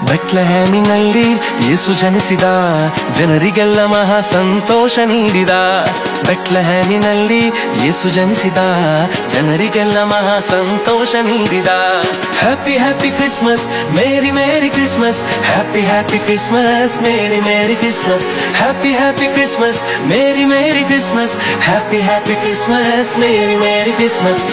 ಬೆಟ್ಲೆಹೇಮಿನಲ್ಲಿ ಯೇಸು ಜನಿಸಿದ, ಜನರಿಗೆಲ್ಲ ಮಹಾ ಸಂತೋಷ ನೀಡಿದ. ಬೆಟ್ಲೆಹೇಮಿನಲ್ಲಿ ಯೇಸು ಜನಿಸಿದ, ಜನರಿಗೆಲ್ಲ ಮಹಾ ಸಂತೋಷ ನೀಡಿದ. Happy happy Christmas, merry merry Christmas. Happy happy Christmas, merry merry Christmas. Happy happy Christmas, merry merry Christmas. Happy happy Christmas, merry merry Christmas.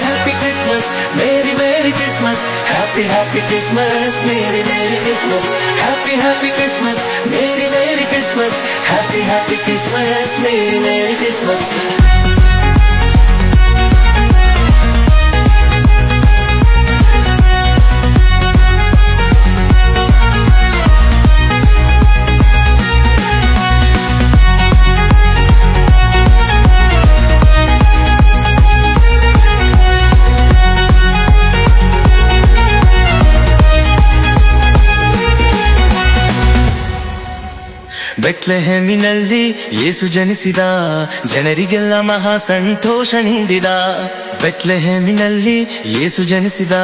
Happy Christmas, Merry Merry Christmas. Happy Happy Christmas, Merry Merry Christmas. Happy Happy Christmas, Merry Merry Christmas. Happy Happy Christmas, Merry Merry Christmas. ಬೆಟ್ಲೆಹೇಮಿನಲ್ಲಿ ಯೇಸು ಜನಿಸಿದ, ಜನರಿಗೆಲ್ಲ ಮಹಾ ಸಂತೋಷ ನೀಡಿದ. ಬೆಟ್ಲೆಹೇಮಿನಲ್ಲಿ ಯೇಸು ಜನಿಸಿದ,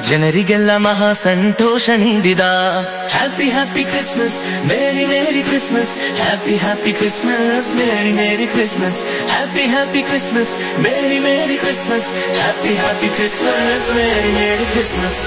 ಜನರಿಗೆಲ್ಲ ಮಹಾ ಸಂತೋಷ ನೀಡಿದ. Happy happy Christmas, merry merry Christmas. Happy happy Christmas, merry merry Christmas. Happy happy Christmas, merry merry Christmas. Happy happy Christmas, merry merry Christmas.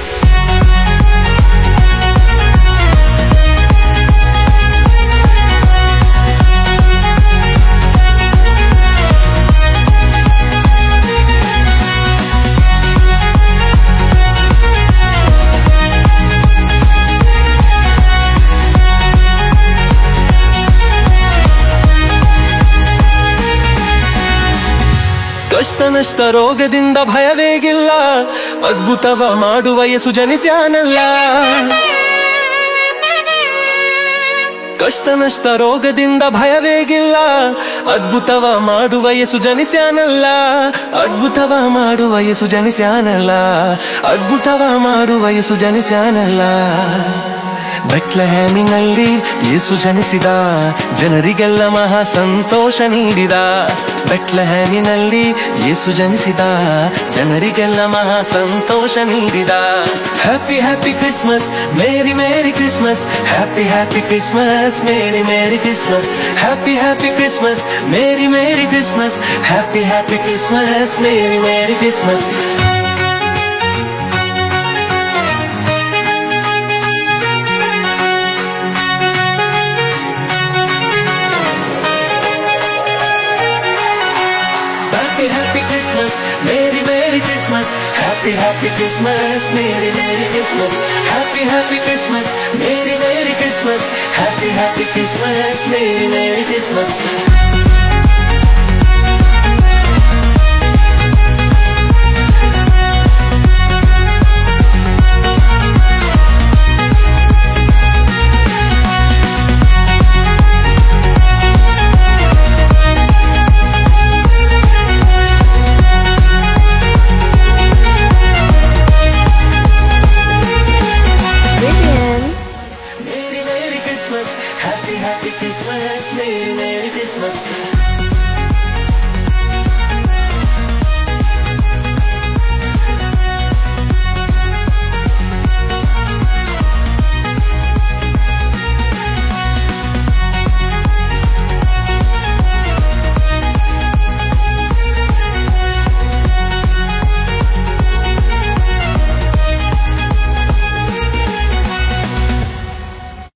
ಕಷ್ಟ ನಷ್ಟ ರೋಗದಿಂದ ಭಯವೇಗಿಲ್ಲ, ಅದ್ಭುತವ ಮಾಡುವ ಯೇಸು ಜನಿಸ್ಯಾನಲ್ಲ. ಕಷ್ಟ ನಷ್ಟ ರೋಗದಿಂದ ಭಯವೇಗಿಲ್ಲ, ಅದ್ಭುತವ ಮಾಡುವ ಯೇಸು ಜನಿಸ್ಯಾನಲ್ಲ. ಅದ್ಭುತವ ಮಾಡುವ ಯೇಸು ಜನಿಸ್ಯಾನಲ್ಲ. ಅದ್ಭುತವ ಮಾಡುವ ಯೇಸು ಜನಿಸ್ಯಾನಲ್ಲ. ಬೆಟ್ಲೆಹೇಮಿನಲ್ಲಿ ಯೇಸು ಜನಿಸಿದ, ಜನರಿಗೆಲ್ಲ ಮಹಾ ಸಂತೋಷ ನೀಡಿದ. ಬೆಟ್ಲೆಹೇಮಿನಲ್ಲಿ ಯೇಸು ಜನಿಸಿದ, ಜನರಿಗೆಲ್ಲ ಮಹಾ ಸಂತೋಷ ನೀಡಿದ. Happy happy Christmas, merry merry Christmas. Happy happy Christmas, merry merry Christmas. Happy happy Christmas, merry merry Christmas. Happy happy Christmas, merry merry Christmas. Happy Christmas, Merry Merry Christmas. Happy Happy Christmas, Merry Merry Christmas. Happy Happy Christmas, Merry Merry Christmas. Happy Happy Christmas, Merry Merry Christmas. Happy Happy Christmas, Merry Merry Christmas.